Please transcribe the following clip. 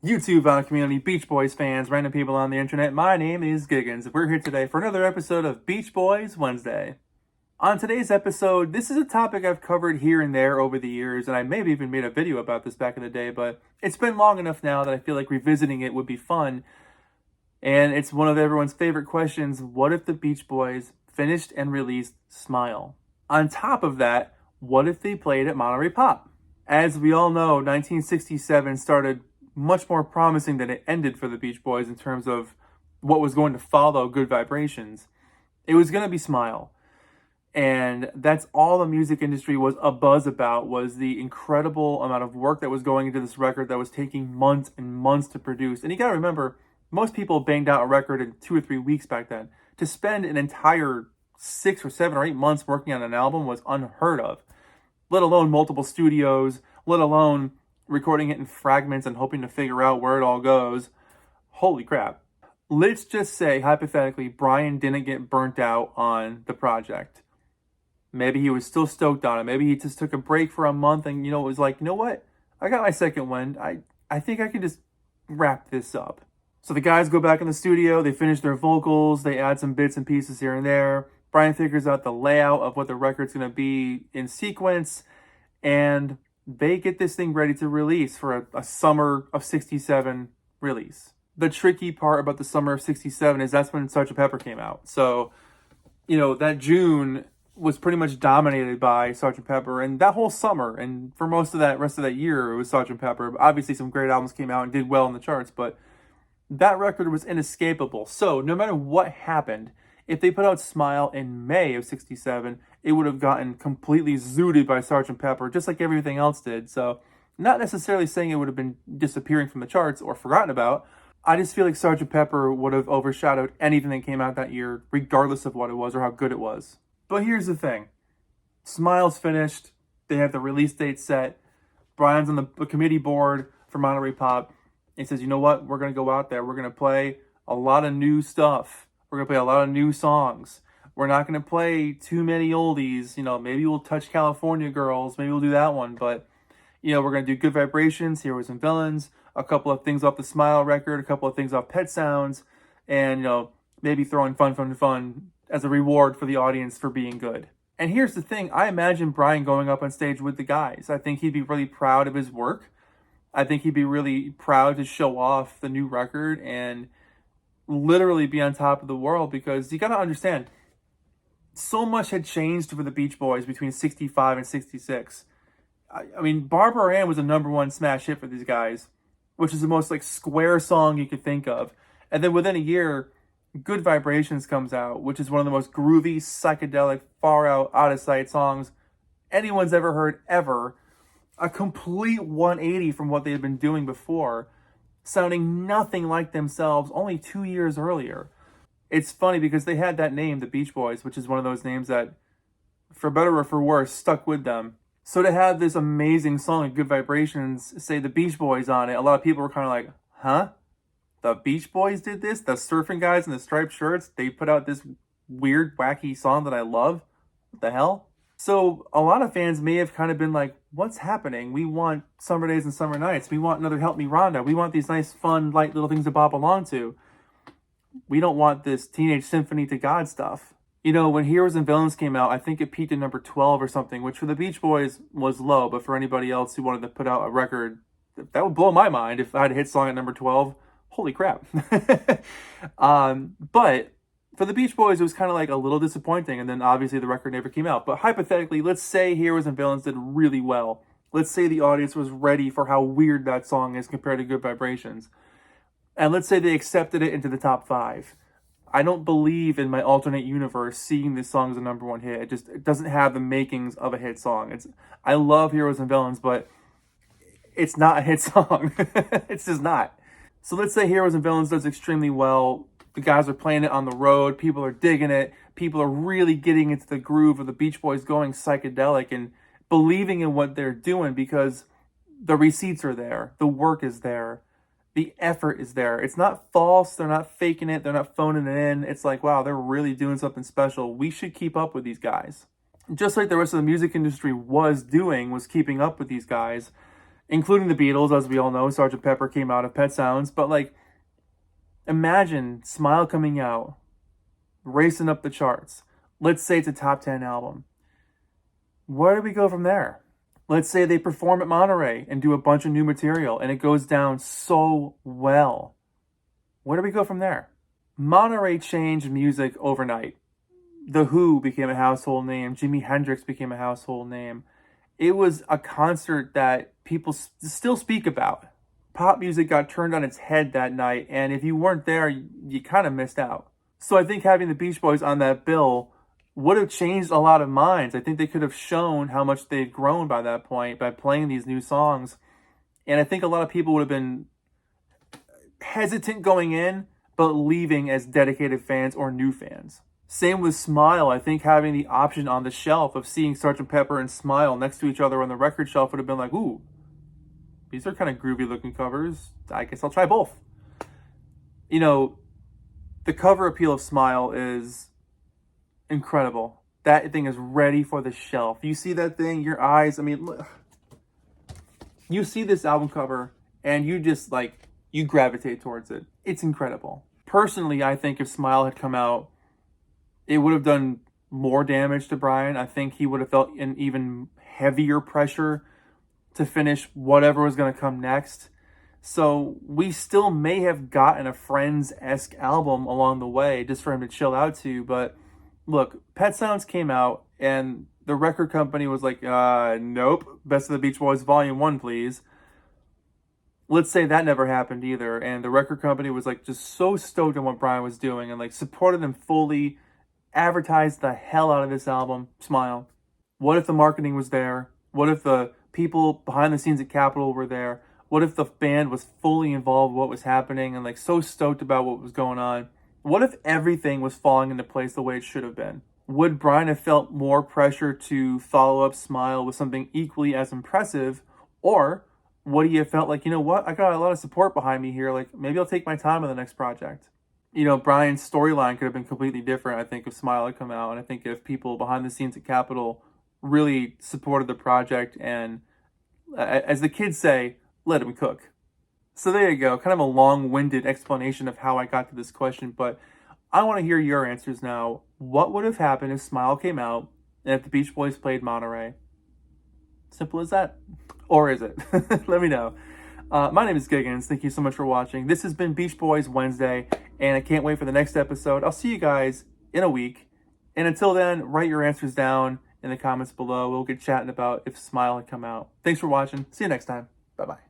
YouTube community, Beach Boys fans, random people on the internet. My name is Giggens. We're here today for another episode of Beach Boys Wednesday. On today's episode, this is a topic I've covered here and there over the years, and I maybe even made a video about this back in the day, but it's been long enough now that I feel like revisiting it would be fun. And it's one of everyone's favorite questions: what if the Beach Boys finished and released SMiLE? On top of that, what if they played at Monterey Pop? As we all know, 1967 started much more promising than it ended for the Beach Boys in terms of what was going to follow Good Vibrations. It was going to be SMiLE. And that's all the music industry was abuzz about, was the incredible amount of work that was going into this record that was taking months and months to produce. And you got to remember, most people banged out a record in 2 or 3 weeks back then. To spend an entire 6 or 7 or 8 months working on an album was unheard of, let alone multiple studios, let alone recording it in fragments and hoping to figure out where it all goes. Holy crap. Let's just say, hypothetically, Brian didn't get burnt out on the project. Maybe he was still stoked on it. Maybe he just took a break for a month and, was like, you know what? I got my second wind. I think I can just wrap this up. So the guys go back in the studio, they finish their vocals, they add some bits and pieces here and there. Brian figures out the layout of what the record's going to be in sequence, and they get this thing ready to release for a summer of 67 release. The tricky part about the summer of 67 is that's when Sgt. Pepper came out. So, that June was pretty much dominated by Sgt. Pepper, and that whole summer, and for most of that rest of that year, it was Sgt. Pepper. Obviously, some great albums came out and did well in the charts, but that record was inescapable. So, no matter what happened, if they put out SMiLE in May of 67, it would have gotten completely zooted by Sgt. Pepper, just like everything else did. So, not necessarily saying it would have been disappearing from the charts or forgotten about. I just feel like Sgt. Pepper would have overshadowed anything that came out that year, regardless of what it was or how good it was. But here's the thing. SMiLE's finished. They have the release date set. Brian's on the committee board for Monterey Pop. He says, you know what? We're going to go out there. We're going to play a lot of new stuff. We're going to play a lot of new songs. We're not going to play too many oldies. Maybe we'll touch California Girls. Maybe we'll do that one. But, we're going to do Good Vibrations, Heroes and Villains, a couple of things off the SMiLE record, a couple of things off Pet Sounds, and, maybe throw in Fun as a reward for the audience for being good. And here's the thing. I imagine Brian going up on stage with the guys. I think he'd be really proud of his work. I think he'd be really proud to show off the new record and literally be on top of the world, because you got to understand, so much had changed for the Beach Boys between 65 and 66. I mean, Barbara Ann was a #1 smash hit for these guys, which is the most square song you could think of. And then within a year, Good Vibrations comes out, which is one of the most groovy, psychedelic, far out of sight songs anyone's ever heard ever. A complete 180 from what they had been doing before, sounding nothing like themselves only 2 years earlier. It's funny because they had that name, the Beach Boys, which is one of those names that, for better or for worse, stuck with them. So to have this amazing song like Good Vibrations say the Beach Boys on it, a lot of people were kind of like, huh? The Beach Boys did this? The surfing guys in the striped shirts, they put out this weird, wacky song that I love? What the hell? So a lot of fans may have kind of been like, what's happening? We want Summer Days and Summer Nights. We want another Help Me Rhonda. We want these nice, fun, light little things to bop along to. We don't want this Teenage Symphony to God stuff. When Heroes and Villains came out, I think it peaked at number 12 or something, which for the Beach Boys was low, but for anybody else who wanted to put out a record, that would blow my mind if I had a hit song at number 12. Holy crap. But for the Beach Boys, it was kind of like a little disappointing, and then obviously the record never came out. But hypothetically, let's say Heroes and Villains did really well. Let's say the audience was ready for how weird that song is compared to Good Vibrations. And let's say they accepted it into the top 5. I don't believe in my alternate universe seeing this song as a #1 hit. It doesn't have the makings of a hit song. I love Heroes and Villains, but it's not a hit song. It's just not. So let's say Heroes and Villains does extremely well. The guys are playing it on the road. People are digging it. People are really getting into the groove of the Beach Boys going psychedelic and believing in what they're doing because the receipts are there. The work is there. The effort is there. It's not false. They're not faking it. They're not phoning it in. It's like, wow, they're really doing something special. We should keep up with these guys. Just like the rest of the music industry was doing, was keeping up with these guys. including the Beatles, as we all know. Sgt. Pepper came out of Pet Sounds, but like, imagine SMiLE coming out, racing up the charts. Let's say it's a top 10 album. Where do we go from there? Let's say they perform at Monterey and do a bunch of new material and it goes down so well. Where do we go from there? Monterey changed music overnight. The Who became a household name. Jimi Hendrix became a household name. It was a concert that people still speak about. Pop music got turned on its head that night, and if you weren't there, you kind of missed out. So I think having the Beach Boys on that bill would have changed a lot of minds. I think they could have shown how much they'd grown by that point by playing these new songs. And I think a lot of people would have been hesitant going in, but leaving as dedicated fans or new fans. Same with SMiLE. I think having the option on the shelf of seeing Sgt. Pepper and SMiLE next to each other on the record shelf would have been like, ooh, these are kind of groovy looking covers. I guess I'll try both. You know, the cover appeal of SMiLE is incredible. That thing is ready for the shelf. You see that thing, your eyes, I mean, look, you see this album cover and you just like, you gravitate towards it. It's incredible. Personally, I think if SMiLE had come out, it would have done more damage to Brian. I think he would have felt an even heavier pressure to finish whatever was going to come next. So we still may have gotten a Friends-esque album along the way just for him to chill out to. But look, Pet Sounds came out and the record company was like, nope, Best of the Beach Boys Volume 1, please. Let's say that never happened either. And the record company was like just so stoked on what Brian was doing and like supported him fully, advertised the hell out of this album, SMiLE. What if the marketing was there? What if the people behind the scenes at Capitol were there? What if the band was fully involved with what was happening and like so stoked about what was going on? What if everything was falling into place the way it should have been? Would Brian have felt more pressure to follow up SMiLE with something equally as impressive? Or would he have felt like, you know what, I got a lot of support behind me here, like maybe I'll take my time on the next project? You know, Brian's storyline could have been completely different, I think, if SMiLE had come out. And I think if people behind the scenes at Capitol really supported the project and, as the kids say, let him cook. So there you go, kind of a long-winded explanation of how I got to this question, but I want to hear your answers now. What would have happened if SMiLE came out and if the Beach Boys played Monterey? Simple as that. Or is it? Let me know. My name is Giggens. Thank you so much for watching. This has been Beach Boys Wednesday, and I can't wait for the next episode. I'll see you guys in a week. And until then, write your answers down in the comments below. We'll get chatting about if SMiLE had come out. Thanks for watching. See you next time. Bye-bye.